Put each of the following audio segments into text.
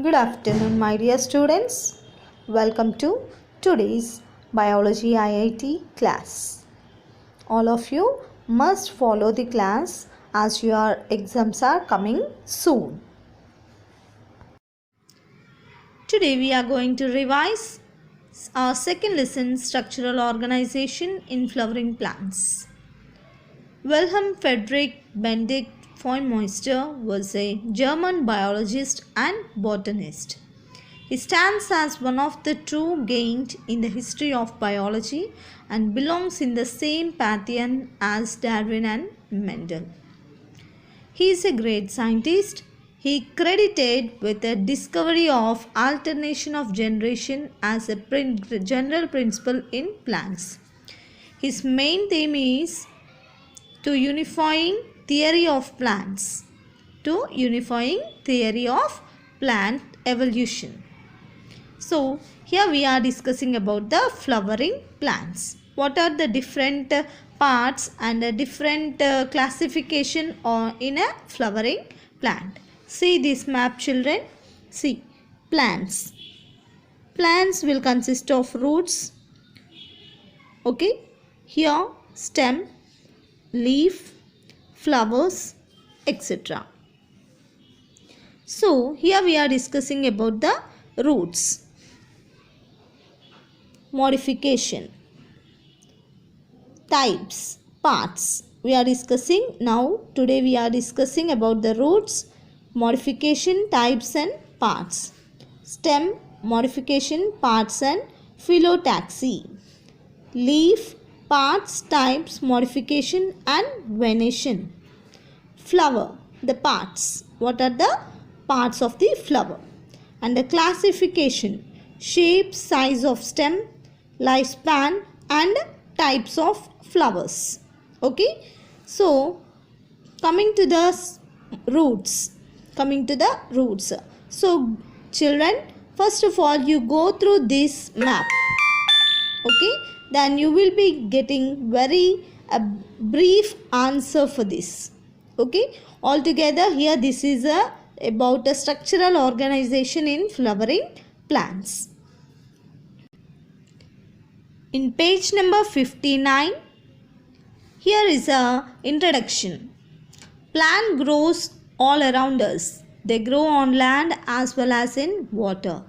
Good afternoon, my dear students. Welcome to today's Biology IIT class. All of you must follow the class as your exams are coming soon. Today we are going to revise our second lesson, Structural Organization in Flowering Plants. Wilhelm Friedrich Benedict von Meister was a German biologist and botanist. He stands as one of the true giants in the history of biology and belongs in the same pantheon as Darwin and Mendel. He is a great scientist. He credited with the discovery of alternation of generation as a general principle in plants. His main theme is to unifying theory of plants, plant evolution. So here we are discussing about the flowering plants. What are the different parts and a different classification in a flowering plant? See this map, children. See, plants. Plants will consist of roots. Okay, here stem, leaf, flowers, etc. So here we are discussing about the roots. Modification, types, parts. We are discussing now. Today we are discussing about the roots, modification, types and parts. Stem, modification, parts and phyllotaxy. Leaf, parts, types, modification and venation. Flower, the parts. What are the parts of the flower? And the classification, shape, size of stem, lifespan and types of flowers. Okay, so coming to the roots. So children, first of all you go through this map. Okay, then you will be getting a brief answer for this. Okay, altogether here this is about a structural organization in flowering plants. In page number 59, here is a introduction. Plant grows all around us. They grow on land as well as in water.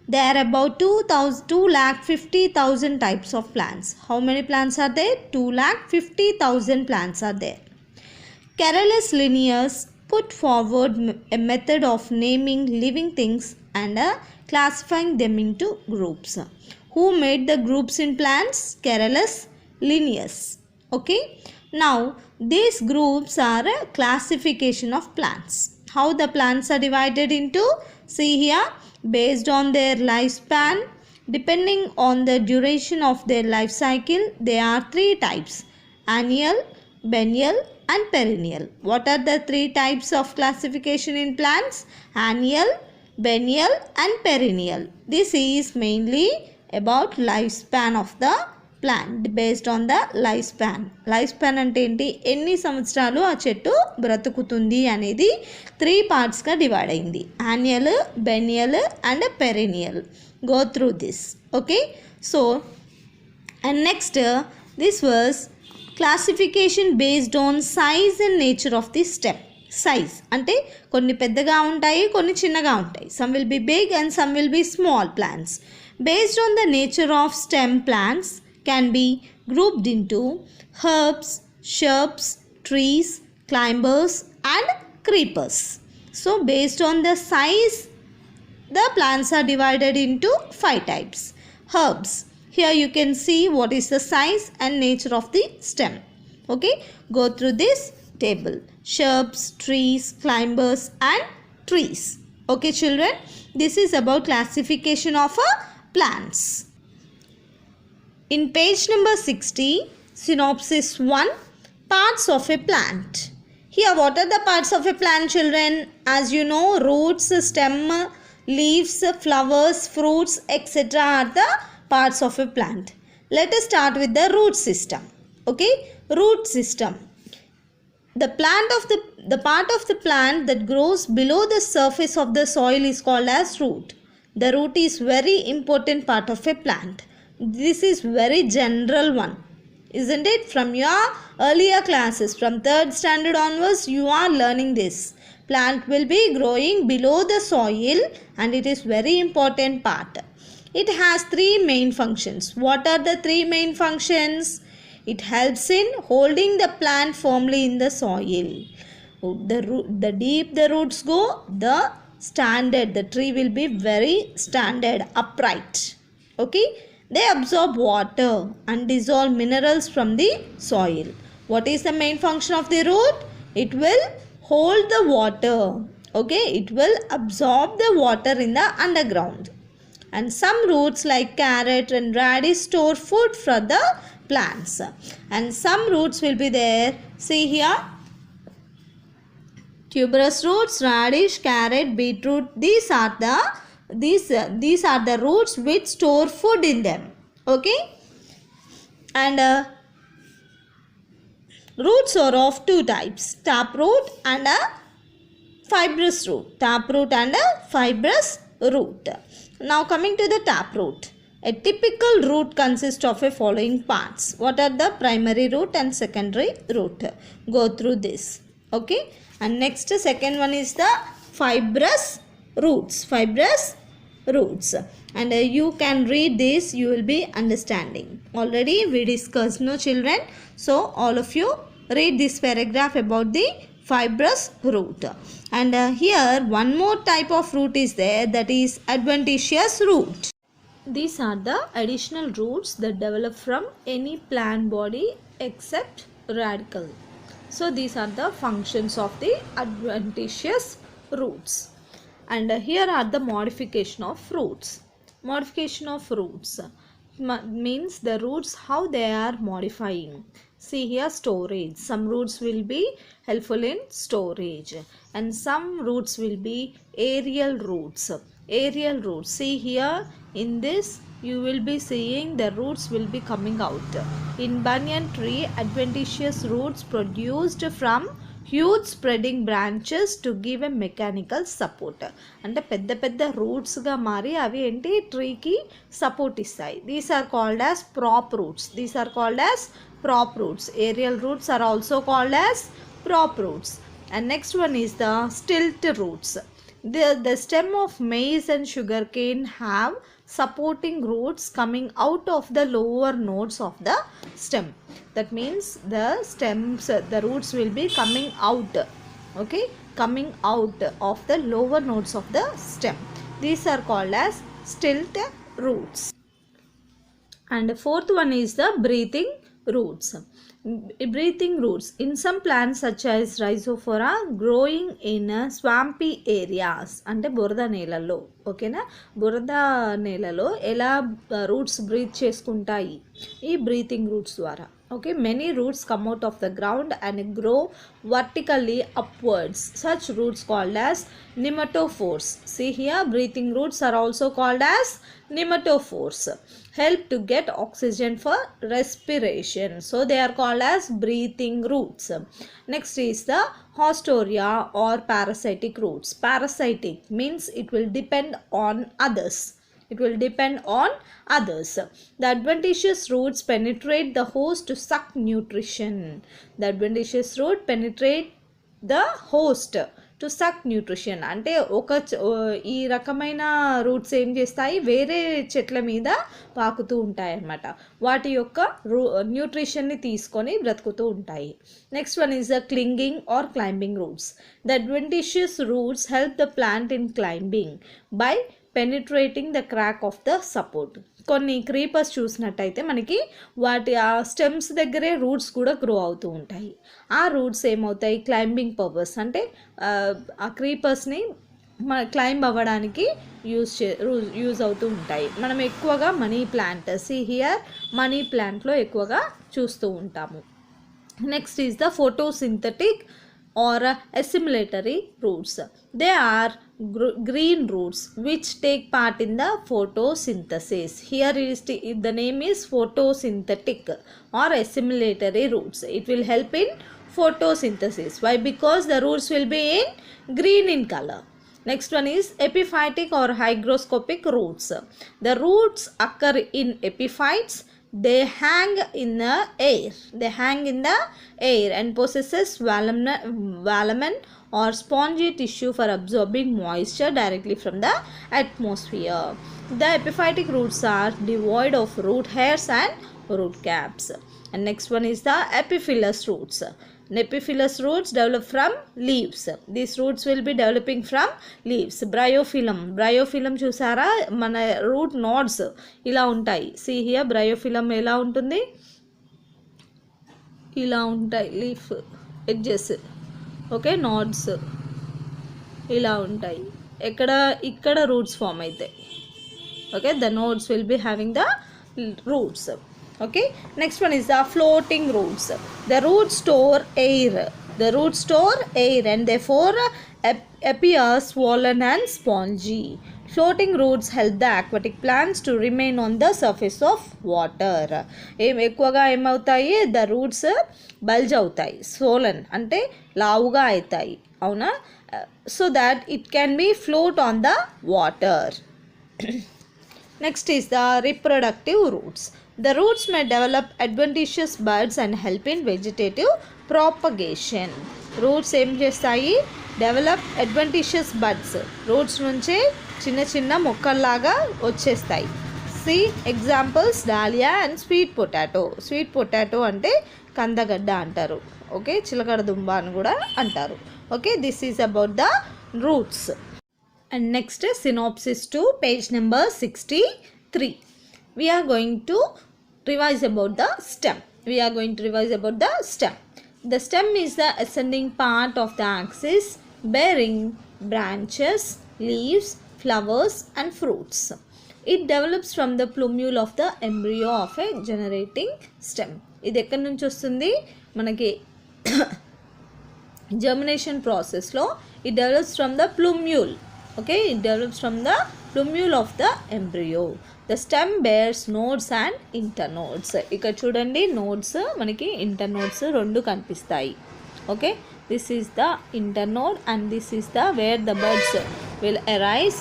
There are about 2,50,000 types of plants. How many plants are there? 2,50,000 plants are there. Carolus Linnaeus put forward a method of naming living things and classifying them into groups. Who made the groups in plants? Carolus Linnaeus. Okay. Now these groups are a classification of plants. How the plants are divided into? See here, based on their lifespan, depending on the duration of their life cycle, there are three types: annual, biennial and perennial. What are the three types of classification in plants? Annual, biennial and perennial. This is mainly about lifespan of the plant, based on the lifespan. Lifespan అంటే ఏంటి? ఎన్ని సంవత్సరాలు ఆ చెట్టు బ్రతుకుతుంది అనేది 3 parts గా divide అయింది. Annual, biennial and perennial. Go through this. Okay, so and next this was classification based on size and nature of the stem. Size అంటే కొన్ని పెద్దగా ఉంటాయి, కొన్ని చిన్నగా ఉంటాయి. Some will be big and some will be small plants. Based on the nature of stem, plants can be grouped into herbs, shrubs, trees, climbers and creepers. So based on the size, the plants are divided into 5 types. Herbs. Here you can see what is the size and nature of the stem. Okay, go through this table. Shrubs, trees, climbers and trees. Okay children, this is about classification of plants. In page number 60, synopsis 1, parts of a plant. Here what are the parts of a plant, children? As you know, roots, stem, leaves, flowers, fruits, etc. are the parts of a plant. Let us start with the root system. Okay, root system. The plant of the The part of the plant that grows below the surface of the soil is called as root. The root is very important part of a plant. This is very general one, isn't it? From your earlier classes, from 3rd standard onwards, you are learning this. Plant will be growing below the soil and it is very important part. It has 3 main functions. What are the 3 main functions? It helps in holding the plant firmly in the soil. The deep the roots go, the standard, the tree will be very standard, upright. Okay. They absorb water and dissolve minerals from the soil. What is the main function of the root? It will hold the water. Okay. It will absorb the water in the underground. And some roots like carrot and radish store food for the plants. And some roots will be there. See here. Tuberous roots, radish, carrot, beetroot. These are the roots which store food in them. Okay. And roots are of 2 types. Taproot and a fibrous root. Taproot and a fibrous root. Now coming to the taproot. A typical root consists of the following parts. What are the primary root and secondary root? Go through this. Okay. And next, second one is the fibrous roots. Fibrous roots. And you can read this, you will be understanding. Already we discussed, no children? So all of you read this paragraph about the fibrous root. And here one more type of root is there, that is adventitious root. These are the additional roots that develop from any plant body except radicle. So these are the functions of the adventitious roots. And here are the modification of roots. Modification of roots means the roots how they are modifying. See here, storage. Some roots will be helpful in storage and some roots will be aerial roots. Aerial roots. See here in this you will be seeing the roots will be coming out. In banyan tree, adventitious roots produced from huge spreading branches to give a mechanical support. అంటే పెద్ద పెద్ద roots గా మారి అవి ఏంటి ట్రీకి support ఇస్తాయి. These are called as prop roots. These are called as prop roots. Aerial roots are also called as prop roots. And next one is the stilt roots. The stem of maize and sugarcane have supporting roots coming out of the lower nodes of the stem. That means the stems, the roots will be coming out. Okay, coming out of the lower nodes of the stem. These are called as stilt roots. And the fourth one is the breathing roots. Breathing roots in some plants such as rhizophora growing in swampy areas అంటే బురద నేలలో. ఓకేనా, బురద నేలలో ఎలా roots breath చేసుకుంటాయి? ఈ breathing roots ద్వారా. Okay, many roots come out of the ground and grow vertically upwards. Such roots called as pneumatophores. See here, breathing roots are also called as pneumatophores. Help to get oxygen for respiration. So they are called as breathing roots. Next is the haustoria or parasitic roots. Parasitic means it will depend on others. It will depend on others. The adventitious roots penetrate the host to suck nutrition. The adventitious root penetrate the host to suck nutrition. అంటే ఈ రకమైన roots ఏం చేస్తాయి, వేరే చెట్ల మీద పాకుతూ ఉంటాయి అన్నమాట. వాటి యొక్క న్యూట్రిషన్ని తీసుకొని బ్రతుకుతూ ఉంటాయి. Next one is the clinging or climbing roots. The adventitious roots help the plant in climbing by penetrating the crack of the support. కొన్ని క్రీపర్స్ చూసినట్టయితే మనకి వాటి ఆ స్టెమ్స్ దగ్గరే రూట్స్ కూడా గ్రో అవుతూ ఉంటాయి. ఆ రూట్స్ ఏమవుతాయి, క్లైంబింగ్ పర్పస్ అంటే ఆ క్రీపర్స్ని క్లైంబ్ అవ్వడానికి యూజ్ అవుతూ ఉంటాయి. మనం ఎక్కువగా money plant, see here money ప్లాంట్లో ఎక్కువగా చూస్తూ ఉంటాము. Next is the photosynthetic or assimilatory roots. They are green roots which take part in the photosynthesis. Here is the name is photosynthetic or assimilatory roots. It will help in photosynthesis. Why? Because the roots will be in green in color. Next one is epiphytic or hygroscopic roots. The roots occur in epiphytes. They hang in the air. They hang in the air and possesses velamen or spongy tissue for absorbing moisture directly from the atmosphere. The epiphytic roots are devoid of root hairs and root caps. And next one is the epiphyllous roots. Epiphyllous roots develop from leaves. These roots will be developing from leaves. Bryophyllum చూసారా, మన route nodes ఇలా ఉంటాయి. See here, bryophyllum ఎలా ఉంటుంది, ఇలా ఉంటాయి leaf edges. Okay, nodes ఇలా ఉంటాయి. ఇక్కడ రూట్స్ ఫామ్ అవుతాయి. Okay, the nodes will be having the roots. Okay, next one is the floating roots. The roots store air. And therefore appear swollen and spongy. Floating roots help the aquatic plants to remain on the surface of water. ఎక్కువగా ఏమవుతాయి, the roots bulge అవుతాయి, swollen అంటే లావుగా అవుతాయి, అవునా, so that it can be float on the water. Next is the reproductive roots. The roots may develop adventitious buds and help in vegetative propagation. Roots ఏం చేస్తాయి, develop అడ్వెంటిషియస్ buds, roots నుంచే చిన్న చిన్న మొక్కల్లాగా వచ్చేస్తాయి. See examples, dahlia and sweet potato. Sweet potato అంటే కందగడ్డ అంటారు. ఓకే, చిలకడ దుంబ అని కూడా అంటారు. Okay, this is about the roots. And next is synopsis to page number 63. We are going to revise about the stem. The stem is the ascending part of the axis bearing branches, leaves, flowers and fruits. It develops from the plumule of the embryo of a generating stem. ఇది ఎక్కడి నుంచి వస్తుంది మనకి germination process లో. It develops from the plumule. Okay, it develops from the plumule of the embryo. The stem bears nodes and internodes. ఇక్కడ చూడండి, nodes మనకి internodes రెండు కనిపిస్తాయి. Okay, this is the internode and this is the where the buds will arise.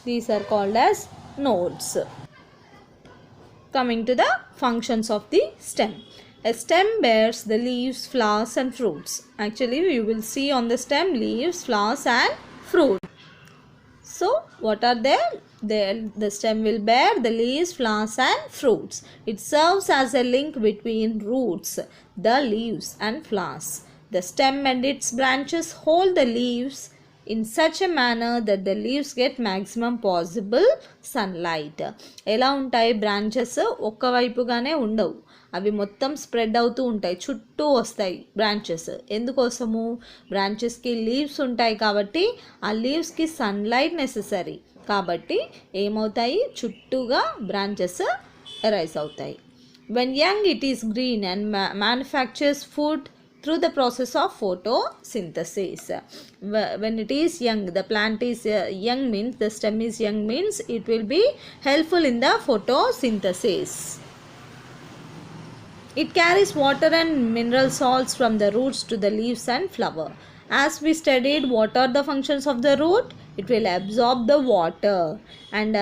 These are called as nodes. Coming to the functions of the stem. A stem bears the leaves, flowers and fruits. Actually, you will see on the stem leaves, flowers and fruit. So, what are they? The stem will bear the leaves, flowers and fruits. It serves as a link between roots, the leaves and flowers. The stem and its branches hold the leaves in such a manner that the leaves get maximum possible sunlight. ఎలా ఉంటాయి, branches ఒక్కవైపుగానే ఉండవు, అవి మొత్తం spread అవుతూ ఉంటాయి, చుట్టూ వస్తాయి branches. ఎందుకోసము, బ్రాంచెస్కి leaves ఉంటాయి కాబట్టి ఆ లీవ్స్కి సన్లైట్ నెససరీ కాబట్టి ఏమవుతాయి, చుట్టూగా బ్రాంచెస్ అరైజ్ అవుతాయి. When young it is green and manufactures food through the process of photosynthesis. When it is young, the plant is young means, the stem is young means it will be helpful in the photosynthesis. It carries water and mineral salts from the roots to the leaves and flower. As we studied what are the functions of the root, it will absorb the water and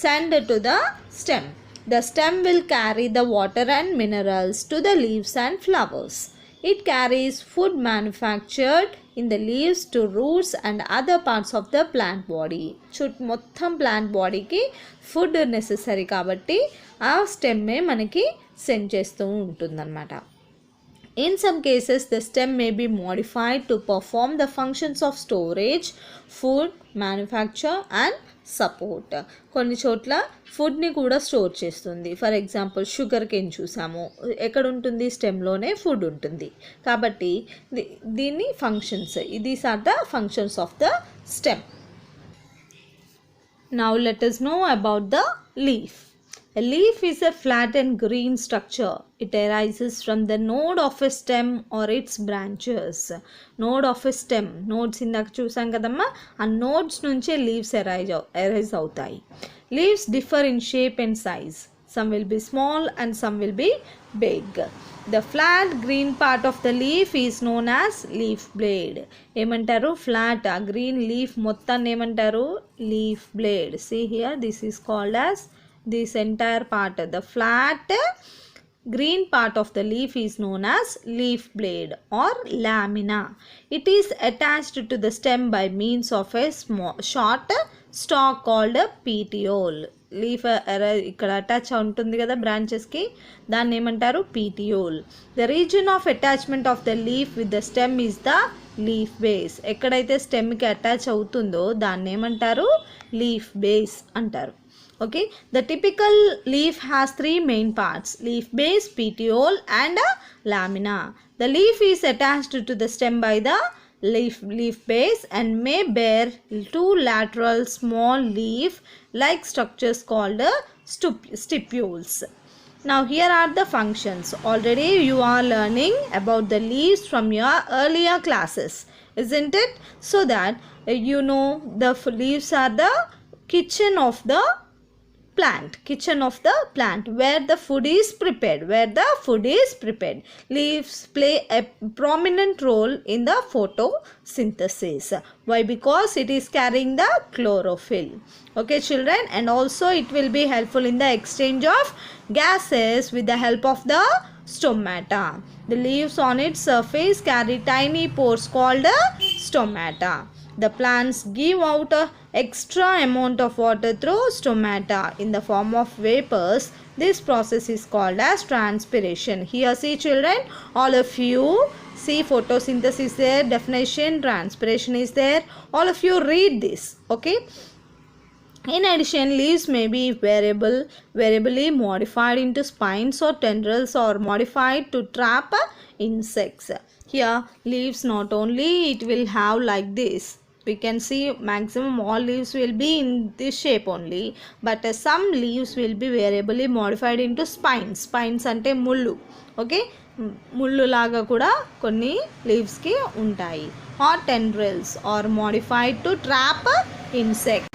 send it to the stem. The stem will carry the water and minerals to the leaves and flowers. It carries food manufactured in the leaves to roots and other parts of the plant body. మొత్తం plant bodyకి food necessary కాబట్టి ఆ స్టెమ్మే మనకి send చేస్తూ ఉంటుందన్నమాట. In some cases, the stem may be modified to perform the functions of storage, food, manufacture and support. కొన్ని చోట్ల ఫుడ్ని కూడా స్టోర్ చేస్తుంది. ఫర్ ఎగ్జాంపుల్ షుగర్ కేన్ చూసాము, ఎక్కడ ఉంటుంది, స్టెమ్లోనే ఫుడ్ ఉంటుంది. కాబట్టి దీన్ని functions, these are the functions of the stem. Now let us know about the leaf. A leaf is a flat and green structure. It arises from the node of a stem or its branches. Node of a stem. Nodes ఇందాక చూసాం కదమ్మా, ఆ nodes నుంచే leaves arise అవుతాయి. Leaves differ in shape and size. some will be small and some will be big. The flat green part of the leaf is known as leaf blade. Emantaru flat green leaf mottan emantaru leaf blade. See here, this is called as this entire part. The flat green part of the leaf is known as leaf blade or lamina. It is attached to the stem by means of a small, short stalk called a petiole. Leaf ఇక్కడ attach ఉంటుంది కదా బ్రాంచెస్కి, దాన్ని ఏమంటారు petiole. The reason of attachment of the leaf with the stem is the leaf base. ఎక్కడైతే స్టెమ్కి attach అవుతుందో దాన్ని ఏమంటారు leaf base అంటారు. Okay, the typical leaf has three main parts: leaf base, petiole and lamina. The leaf is attached to the stem by the leaf base and may bear two lateral small leaf like structures called stipules. Now here are the functions. Already you are learning about the leaves from your earlier classes, isn't it? So that you know the leaves are the kitchen of the plant, where the food is prepared. Leaves play a prominent role in the photosynthesis. Why? Because it is carrying the chlorophyll. Okay children, and also it will be helpful in the exchange of gases with the help of the stomata. The leaves on its surface carry tiny pores called stomata. The plants give out a extra amount of water through stomata in the form of vapors. This process is called as transpiration. Here see children, all of you see photosynthesis there, definition, transpiration is there. All of you read this. Okay. In addition, leaves may be variably modified into spines or tendrils or modified to trap insects. Here leaves not only it will have like this. We can see maximum all leaves will be in this shape only, but some leaves will be variably modified into spines. Spines ante mullu. Okay, mullu laga kuda konni leaves ki untayi. Or tendrils or modified to trap insect.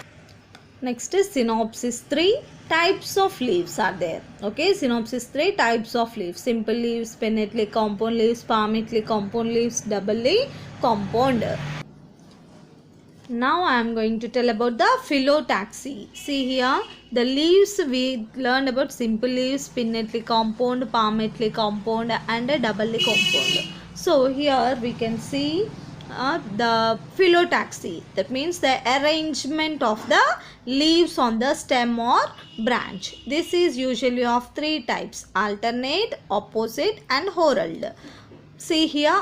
Next is synopsis. 3 types of leaves are there. Okay, synopsis 3 types of leaves: simple leaves, pinnately compound leaves, palmately compound leaves, doubly compound. Now I am going to tell about the phyllotaxy. See here, the leaves we learned about: simple leaves, pinnately compound, palmately compound and doubly compound. So here we can see the phyllotaxy. That means the arrangement of the leaves on the stem or branch. This is usually of 3 types: alternate, opposite and whorled. See here,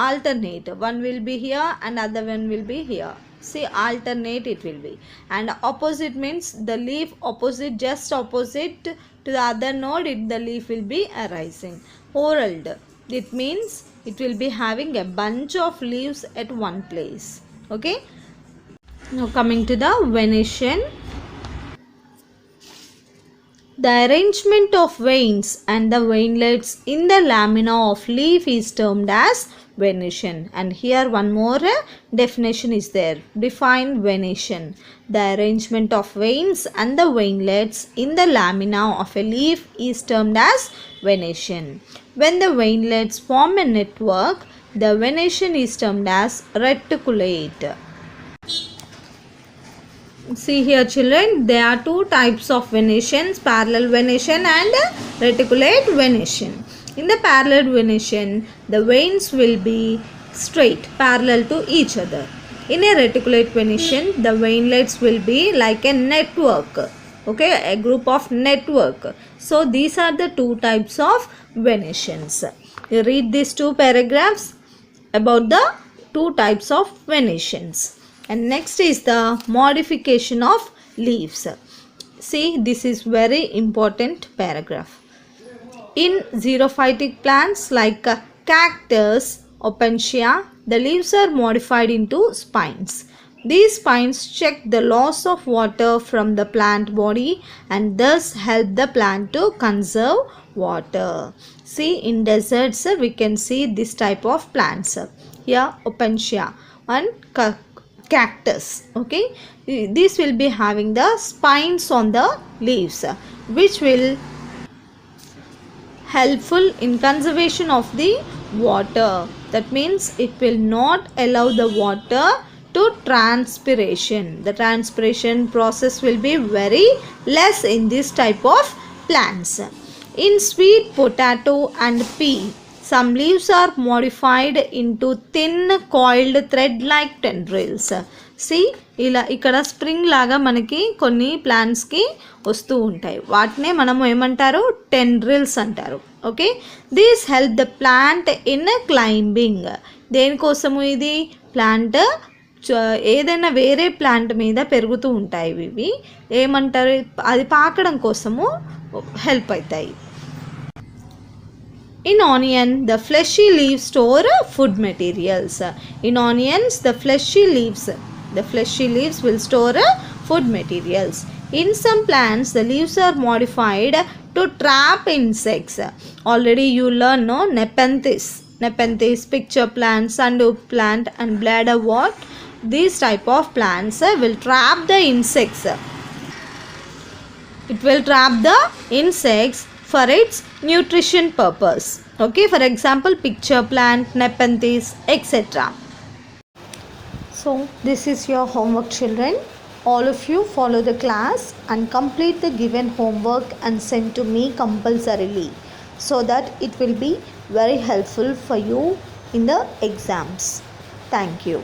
alternate, one will be here and other one will be here. See, alternate it will be. And opposite means the leaf opposite, just opposite to the other node, the leaf will be arising. Whorled, it means it will be having a bunch of leaves at one place. Okay, now coming to the venation. The arrangement of veins and the veinlets in the lamina of leaf is termed as venation. And here one more definition is there. Define venation. The arrangement of veins and the veinlets in the lamina of a leaf is termed as venation. When the veinlets form a network, the venation is termed as reticulate. See here children, there are 2 types of venations: parallel venation and reticulate venation. In the parallel venation, the veins will be straight, parallel to each other. In a reticulate venation, the veinlets will be like a network. Okay, a group of network. So these are the 2 types of venations. You read these 2 paragraphs about the 2 types of venations. And next is the modification of leaves. See, this is very important paragraph. In xerophytic plants like cactus, opuntia, the leaves are modified into spines. These spines check the loss of water from the plant body and thus help the plant to conserve water. See, in deserts we can see this type of plants. Here opuntia and cactus. Okay, this will be having the spines on the leaves, which will helpful in conservation of the water. That means it will not allow the water to transpiration. The transpiration process will be very less in this type of plants. In sweet potato and pea, some leaves are modified into thin coiled thread like tendrils. See, ఇలా ఇక్కడ spring లాగా మనకి కొన్ని ప్లాంట్స్కి వస్తూ ఉంటాయి. వాటినే మనము ఏమంటారు, టెండ్రిల్స్ అంటారు. Okay, these help the plant in climbing. దేనికోసము ఇది? ప్లాంట్ ఏదైనా వేరే ప్లాంట్ మీద పెరుగుతూ ఉంటాయి. ఇవి ఏమంటారు, అది పాకడం కోసము హెల్ప్ అవుతాయి. In onion, the fleshy leaves store food materials. In onions, the fleshy leaves will store food materials. In some plants, the leaves are modified to trap insects. Already you learn, no? Nepenthes, picture plant, sundew plant and bladderwort. These type of plants will trap the insects. It will trap the insects for its nutrition purpose. Okay, for example, picture plant, Nepenthes, etc. So this is your homework, children. All of you follow the class and complete the given homework and send to me compulsorily, so that it will be very helpful for you in the exams. Thank you.